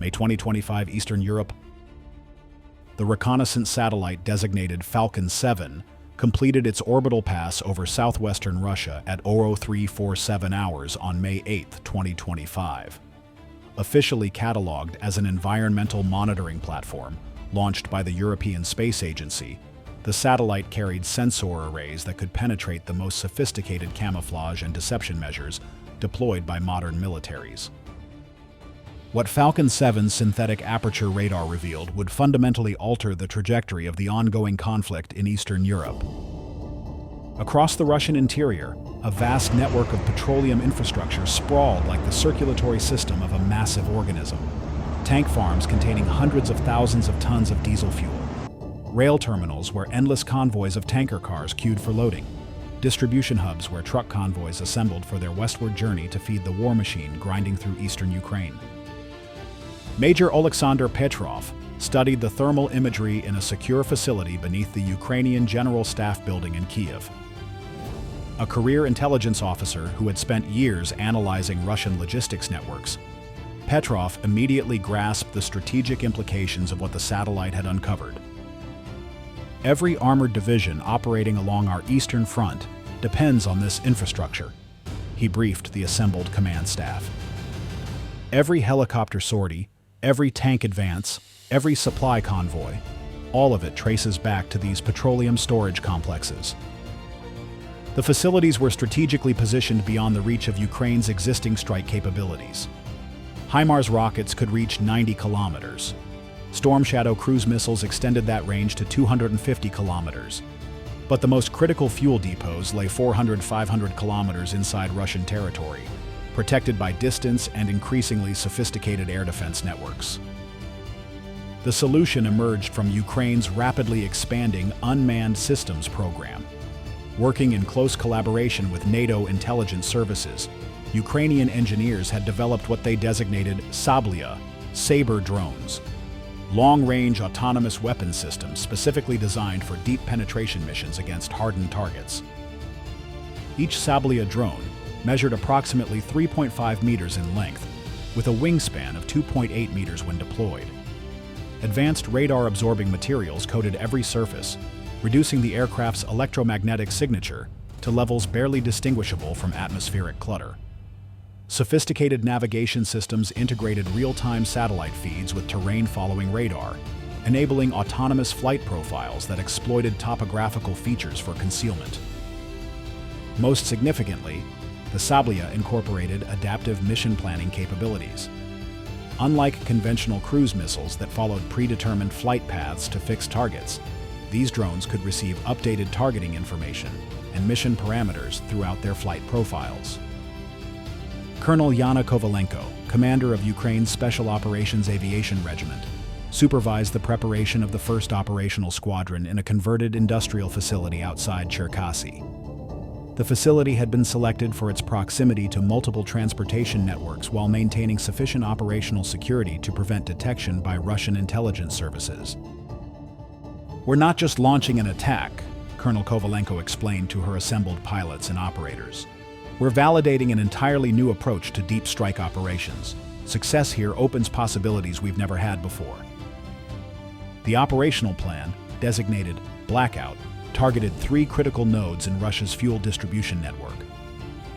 May 2025, Eastern Europe. The reconnaissance satellite designated Falcon 7 completed its orbital pass over southwestern Russia at 0347 hours on May 8, 2025. Officially catalogued as an environmental monitoring platform launched by the European Space Agency, the satellite carried sensor arrays that could penetrate the most sophisticated camouflage and deception measures deployed by modern militaries. What Falcon 7's synthetic aperture radar revealed would fundamentally alter the trajectory of the ongoing conflict in Eastern Europe. Across the Russian interior, a vast network of petroleum infrastructure sprawled like the circulatory system of a massive organism. Tank farms containing hundreds of thousands of tons of diesel fuel. Rail terminals where endless convoys of tanker cars queued for loading. Distribution hubs where truck convoys assembled for their westward journey to feed the war machine grinding through eastern Ukraine. Major Alexander Petrov studied the thermal imagery in a secure facility beneath the Ukrainian General Staff building in Kiev. A career intelligence officer who had spent years analyzing Russian logistics networks, Petrov immediately grasped the strategic implications of what the satellite had uncovered. Every armored division operating along our eastern front depends on this infrastructure, he briefed the assembled command staff. Every helicopter sortie, every tank advance, every supply convoy, all of it traces back to these petroleum storage complexes. The facilities were strategically positioned beyond the reach of Ukraine's existing strike capabilities. HIMARS rockets could reach 90 kilometers. Storm Shadow cruise missiles extended that range to 250 kilometers. But the most critical fuel depots lay 400-500 kilometers inside Russian territory, protected by distance and increasingly sophisticated air defense networks. The solution emerged from Ukraine's rapidly expanding unmanned systems program. Working in close collaboration with NATO intelligence services, Ukrainian engineers had developed what they designated Sablya, Sabre drones, long-range autonomous weapon systems specifically designed for deep penetration missions against hardened targets. Each Sablya drone measured approximately 3.5 meters in length, with a wingspan of 2.8 meters when deployed. Advanced radar-absorbing materials coated every surface, reducing the aircraft's electromagnetic signature to levels barely distinguishable from atmospheric clutter. Sophisticated navigation systems integrated real-time satellite feeds with terrain-following radar, enabling autonomous flight profiles that exploited topographical features for concealment. Most significantly, the Sablya incorporated adaptive mission planning capabilities. Unlike conventional cruise missiles that followed predetermined flight paths to fixed targets, these drones could receive updated targeting information and mission parameters throughout their flight profiles. Colonel Yana Kovalenko, commander of Ukraine's Special Operations Aviation Regiment, supervised the preparation of the first operational squadron in a converted industrial facility outside Cherkasy. The facility had been selected for its proximity to multiple transportation networks while maintaining sufficient operational security to prevent detection by Russian intelligence services. "We're not just launching an attack," Colonel Kovalenko explained to her assembled pilots and operators. "We're validating an entirely new approach to deep strike operations. Success here opens possibilities we've never had before." The operational plan, designated Blackout, targeted 3 critical nodes in Russia's fuel distribution network.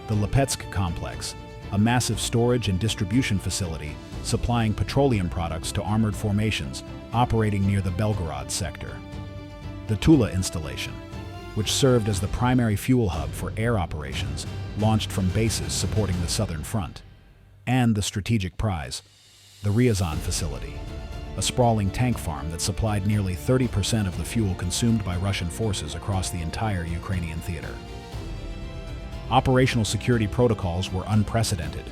The Leetsk complex, a massive storage and distribution facility supplying petroleum products to armored formations operating near the Belgorod sector. The Tula installation, which served as the primary fuel hub for air operations, launched from bases supporting the southern front. And the strategic prize, the Ryazan facility, a sprawling tank farm that supplied nearly 30% of the fuel consumed by Russian forces across the entire Ukrainian theater. Operational security protocols were unprecedented.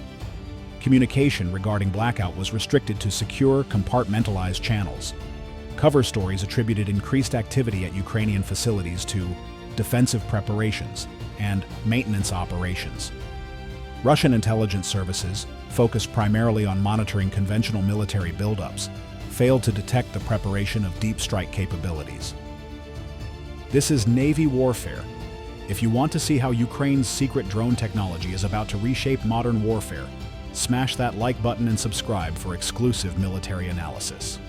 Communication regarding Blackout was restricted to secure, compartmentalized channels. Cover stories attributed increased activity at Ukrainian facilities to defensive preparations and maintenance operations. Russian intelligence services, focused primarily on monitoring conventional military buildups, failed to detect the preparation of deep strike capabilities. This is Navy warfare. If you want to see how Ukraine's secret drone technology is about to reshape modern warfare, Smash that like button and subscribe for exclusive military analysis.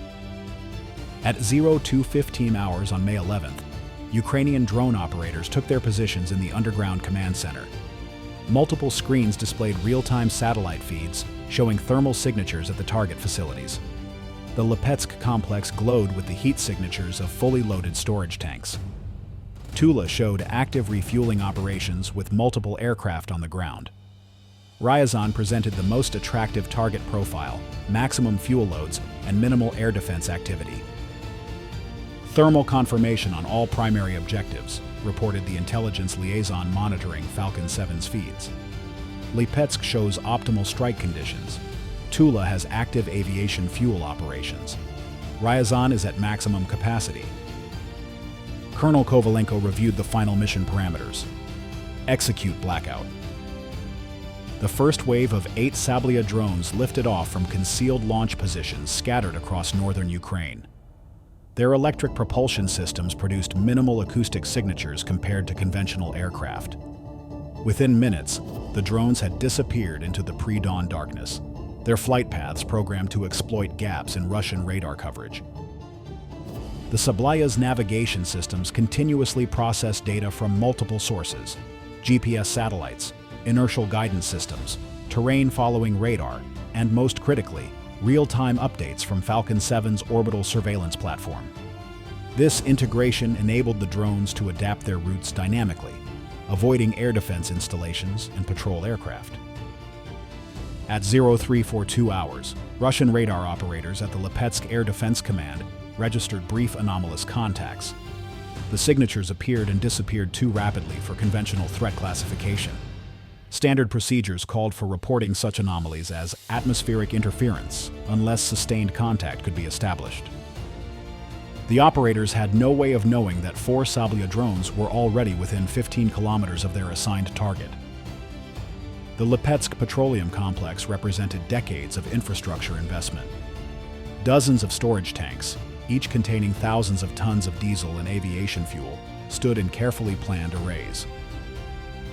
At 02:15 hours on May 11th, Ukrainian drone operators took their positions in the underground command center. Multiple screens displayed real-time satellite feeds showing thermal signatures at the target facilities. The Leetsk complex glowed with the heat signatures of fully loaded storage tanks. Tula showed active refueling operations with multiple aircraft on the ground. Ryazan presented the most attractive target profile, maximum fuel loads, and minimal air defense activity. Thermal confirmation on all primary objectives, reported the intelligence liaison monitoring Falcon 7's feeds. Leetsk shows optimal strike conditions. Tula has active aviation fuel operations. Ryazan is at maximum capacity. Colonel Kovalenko reviewed the final mission parameters. Execute Blackout. The first wave of 8 Sablya drones lifted off from concealed launch positions scattered across northern Ukraine. Their electric propulsion systems produced minimal acoustic signatures compared to conventional aircraft. Within minutes, the drones had disappeared into the pre-dawn darkness, their flight paths programmed to exploit gaps in Russian radar coverage. The Sablya's navigation systems continuously process data from multiple sources: GPS satellites, inertial guidance systems, terrain-following radar, and most critically, real-time updates from Falcon 7's orbital surveillance platform. This integration enabled the drones to adapt their routes dynamically, avoiding air defense installations and patrol aircraft. At 0342 hours, Russian radar operators at the Leetsk Air Defense Command registered brief anomalous contacts. The signatures appeared and disappeared too rapidly for conventional threat classification. Standard procedures called for reporting such anomalies as atmospheric interference, unless sustained contact could be established. The operators had no way of knowing that 4 Sablya drones were already within 15 kilometers of their assigned target. The Leetsk petroleum complex represented decades of infrastructure investment. Dozens of storage tanks, each containing thousands of tons of diesel and aviation fuel, stood in carefully planned arrays.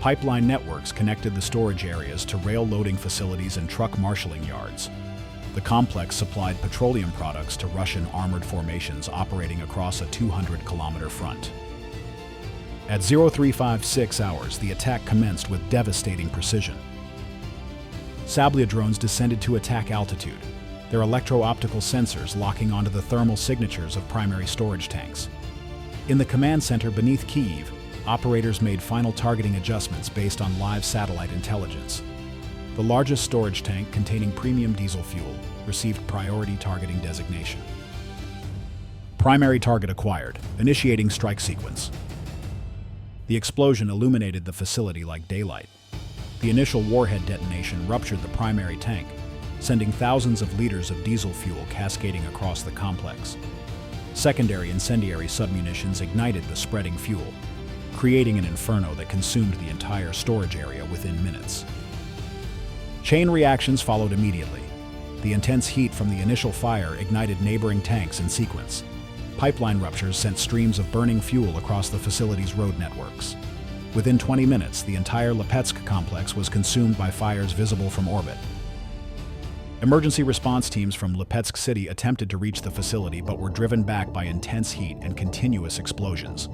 Pipeline networks connected the storage areas to rail loading facilities and truck marshalling yards. The complex supplied petroleum products to Russian armored formations operating across a 200-kilometer front. At 0356 hours, the attack commenced with devastating precision. Sablya drones descended to attack altitude, their electro-optical sensors locking onto the thermal signatures of primary storage tanks. In the command center beneath Kyiv, operators made final targeting adjustments based on live satellite intelligence. The largest storage tank containing premium diesel fuel received priority targeting designation. Primary target acquired, initiating strike sequence. The explosion illuminated the facility like daylight. The initial warhead detonation ruptured the primary tank, sending thousands of liters of diesel fuel cascading across the complex. Secondary incendiary submunitions ignited the spreading fuel, creating an inferno that consumed the entire storage area within minutes. Chain reactions followed immediately. The intense heat from the initial fire ignited neighboring tanks in sequence. Pipeline ruptures sent streams of burning fuel across the facility's road networks. Within 20 minutes, the entire Leetsk complex was consumed by fires visible from orbit. Emergency response teams from Leetsk City attempted to reach the facility but were driven back by intense heat and continuous explosions.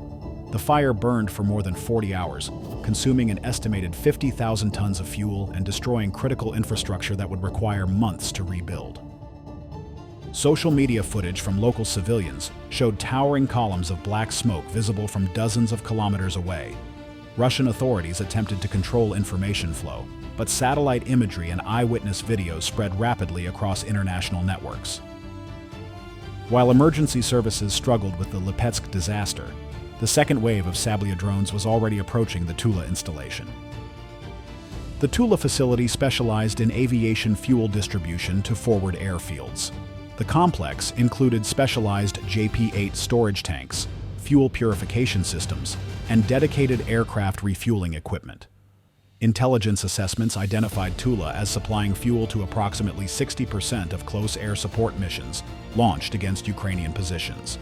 The fire burned for more than 40 hours, consuming an estimated 50,000 tons of fuel and destroying critical infrastructure that would require months to rebuild. Social media footage from local civilians showed towering columns of black smoke visible from dozens of kilometers away. Russian authorities attempted to control information flow, but satellite imagery and eyewitness videos spread rapidly across international networks. While emergency services struggled with the Leetsk disaster, the second wave of Sablya drones was already approaching the Tula installation. The Tula facility specialized in aviation fuel distribution to forward airfields. The complex included specialized JP-8 storage tanks, fuel purification systems, and dedicated aircraft refueling equipment. Intelligence assessments identified Tula as supplying fuel to approximately 60% of close air support missions launched against Ukrainian positions.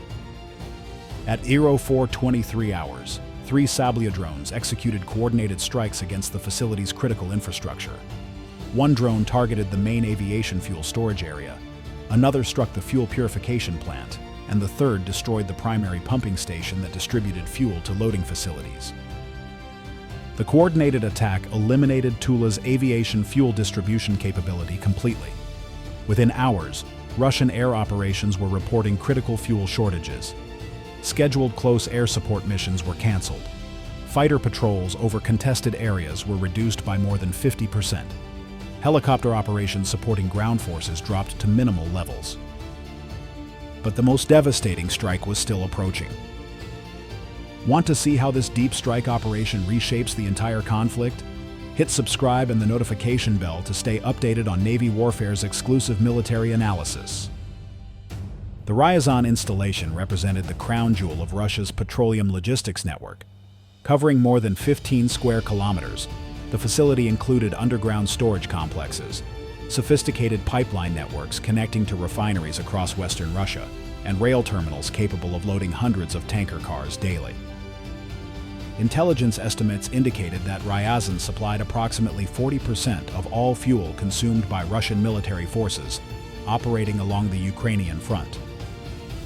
At 0423 hours, 3 Sablya drones executed coordinated strikes against the facility's critical infrastructure. One drone targeted the main aviation fuel storage area, another struck the fuel purification plant, and the third destroyed the primary pumping station that distributed fuel to loading facilities. The coordinated attack eliminated Tula's aviation fuel distribution capability completely. Within hours, Russian air operations were reporting critical fuel shortages. Scheduled close air support missions were canceled. Fighter patrols over contested areas were reduced by more than 50%. Helicopter operations supporting ground forces dropped to minimal levels. But the most devastating strike was still approaching. Want to see how this deep strike operation reshapes the entire conflict? Hit subscribe and the notification bell to stay updated on Navy warfare's exclusive military analysis. The Ryazan installation represented the crown jewel of Russia's petroleum logistics network. Covering more than 15 square kilometers, the facility included underground storage complexes, sophisticated pipeline networks connecting to refineries across Western Russia, and rail terminals capable of loading hundreds of tanker cars daily. Intelligence estimates indicated that Ryazan supplied approximately 40% of all fuel consumed by Russian military forces operating along the Ukrainian front.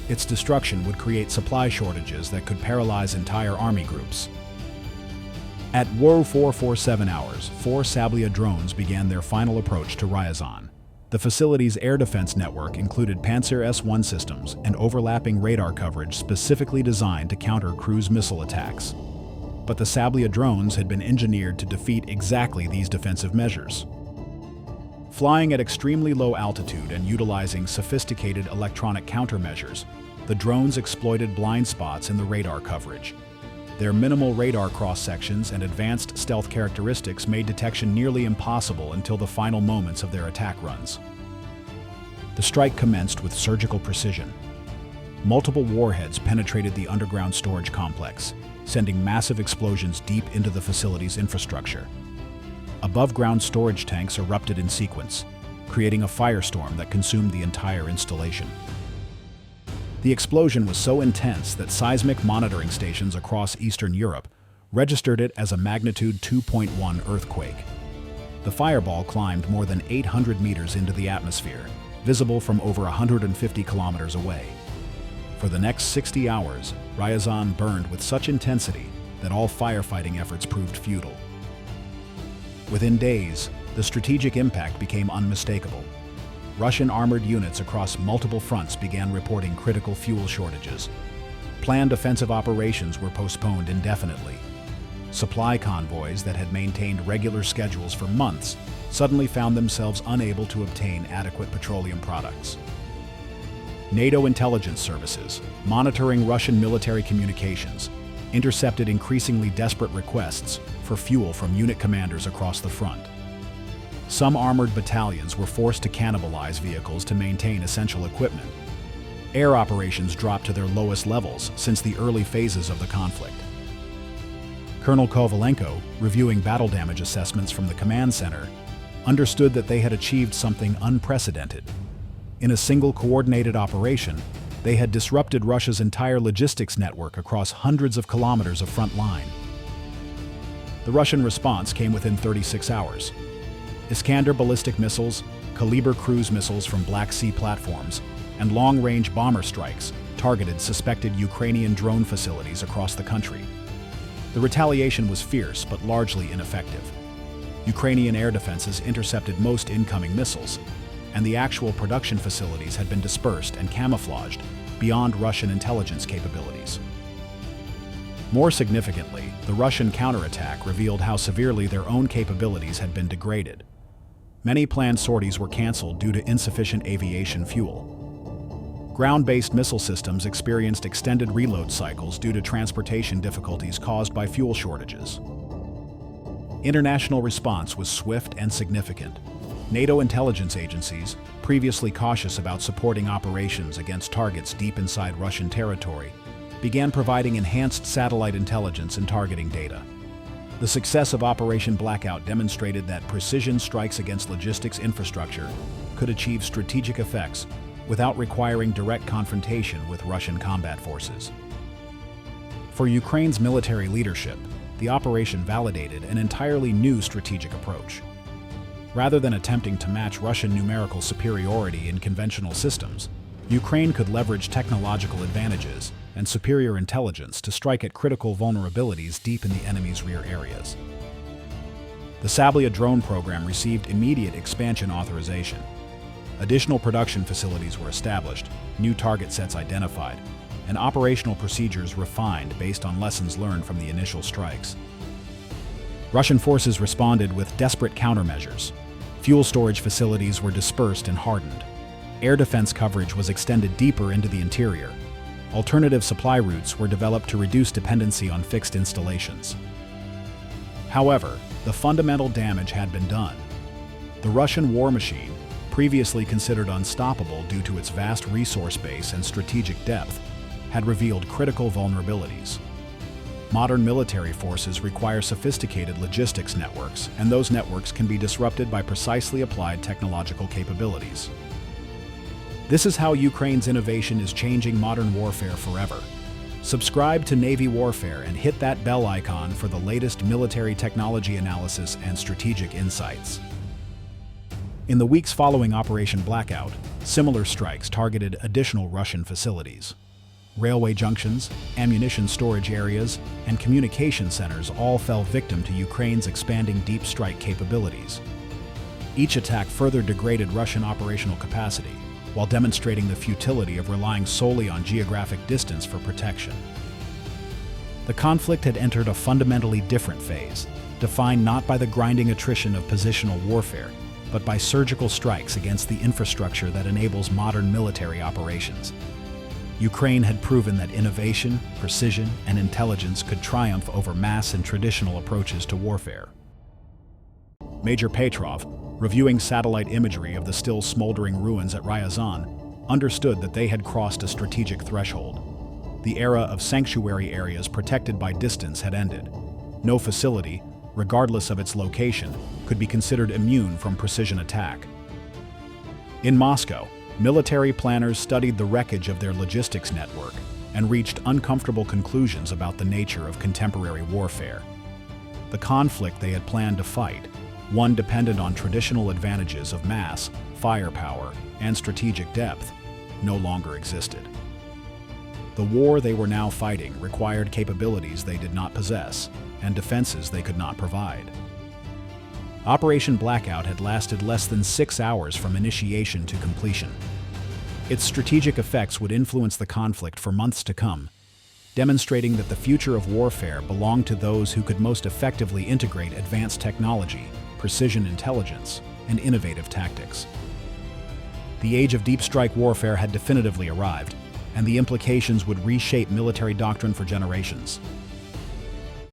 Its destruction would create supply shortages that could paralyze entire army groups. At 4:47 hours, 4 Sablya drones began their final approach to Ryazan. The facility's air defense network included Panzer S-1 systems and overlapping radar coverage specifically designed to counter cruise missile attacks. But the Sablya drones had been engineered to defeat exactly these defensive measures. Flying at extremely low altitude and utilizing sophisticated electronic countermeasures, the drones exploited blind spots in the radar coverage. Their minimal radar cross-sections and advanced stealth characteristics made detection nearly impossible until the final moments of their attack runs. The strike commenced with surgical precision. Multiple warheads penetrated the underground storage complex, sending massive explosions deep into the facility's infrastructure. Above-ground storage tanks erupted in sequence, creating a firestorm that consumed the entire installation. The explosion was so intense that seismic monitoring stations across Eastern Europe registered it as a magnitude 2.1 earthquake. The fireball climbed more than 800 meters into the atmosphere, visible from over 150 kilometers away. For the next 60 hours, Ryazan burned with such intensity that all firefighting efforts proved futile. Within days, the strategic impact became unmistakable. Russian armored units across multiple fronts began reporting critical fuel shortages. Planned offensive operations were postponed indefinitely. Supply convoys that had maintained regular schedules for months suddenly found themselves unable to obtain adequate petroleum products. NATO intelligence services, monitoring Russian military communications, intercepted increasingly desperate requests for fuel from unit commanders across the front. Some armored battalions were forced to cannibalize vehicles to maintain essential equipment. Air operations dropped to their lowest levels since the early phases of the conflict. Colonel Kovalenko, reviewing battle damage assessments from the command center, understood that they had achieved something unprecedented. In a single coordinated operation, they had disrupted Russia's entire logistics network across hundreds of kilometers of front line. The Russian response came within 36 hours. Iskander ballistic missiles, Kalibr cruise missiles from Black Sea platforms, and long-range bomber strikes targeted suspected Ukrainian drone facilities across the country. The retaliation was fierce but largely ineffective. Ukrainian air defenses intercepted most incoming missiles, and the actual production facilities had been dispersed and camouflaged beyond Russian intelligence capabilities. More significantly, the Russian counterattack revealed how severely their own capabilities had been degraded. Many planned sorties were canceled due to insufficient aviation fuel. Ground-based missile systems experienced extended reload cycles due to transportation difficulties caused by fuel shortages. International response was swift and significant. NATO intelligence agencies, previously cautious about supporting operations against targets deep inside Russian territory, began providing enhanced satellite intelligence and targeting data. The success of Operation Blackout demonstrated that precision strikes against logistics infrastructure could achieve strategic effects without requiring direct confrontation with Russian combat forces. For Ukraine's military leadership, the operation validated an entirely new strategic approach. Rather than attempting to match Russian numerical superiority in conventional systems, Ukraine could leverage technological advantages and superior intelligence to strike at critical vulnerabilities deep in the enemy's rear areas. The Sablya drone program received immediate expansion authorization. Additional production facilities were established, new target sets identified, and operational procedures refined based on lessons learned from the initial strikes. Russian forces responded with desperate countermeasures. Fuel storage facilities were dispersed and hardened. Air defense coverage was extended deeper into the interior. Alternative supply routes were developed to reduce dependency on fixed installations. However, the fundamental damage had been done. The Russian war machine, previously considered unstoppable due to its vast resource base and strategic depth, had revealed critical vulnerabilities. Modern military forces require sophisticated logistics networks, and those networks can be disrupted by precisely applied technological capabilities. This is how Ukraine's innovation is changing modern warfare forever. Subscribe to Navy Warfare and hit that bell icon for the latest military technology analysis and strategic insights. In the weeks following Operation Blackout, similar strikes targeted additional Russian facilities. Railway junctions, ammunition storage areas, and communication centers all fell victim to Ukraine's expanding deep strike capabilities. Each attack further degraded Russian operational capacity, while demonstrating the futility of relying solely on geographic distance for protection. The conflict had entered a fundamentally different phase, defined not by the grinding attrition of positional warfare, but by surgical strikes against the infrastructure that enables modern military operations. Ukraine had proven that innovation, precision, and intelligence could triumph over mass and traditional approaches to warfare. Major Petrov, reviewing satellite imagery of the still smoldering ruins at Ryazan, understood that they had crossed a strategic threshold. The era of sanctuary areas protected by distance had ended. No facility, regardless of its location, could be considered immune from precision attack. In Moscow, military planners studied the wreckage of their logistics network and reached uncomfortable conclusions about the nature of contemporary warfare. The conflict they had planned to fight, one dependent on traditional advantages of mass, firepower, and strategic depth, no longer existed. The war they were now fighting required capabilities they did not possess and defenses they could not provide. Operation Blackout had lasted less than 6 hours from initiation to completion. Its strategic effects would influence the conflict for months to come, demonstrating that the future of warfare belonged to those who could most effectively integrate advanced technology, precision intelligence, and innovative tactics. The age of deep strike warfare had definitively arrived, and the implications would reshape military doctrine for generations.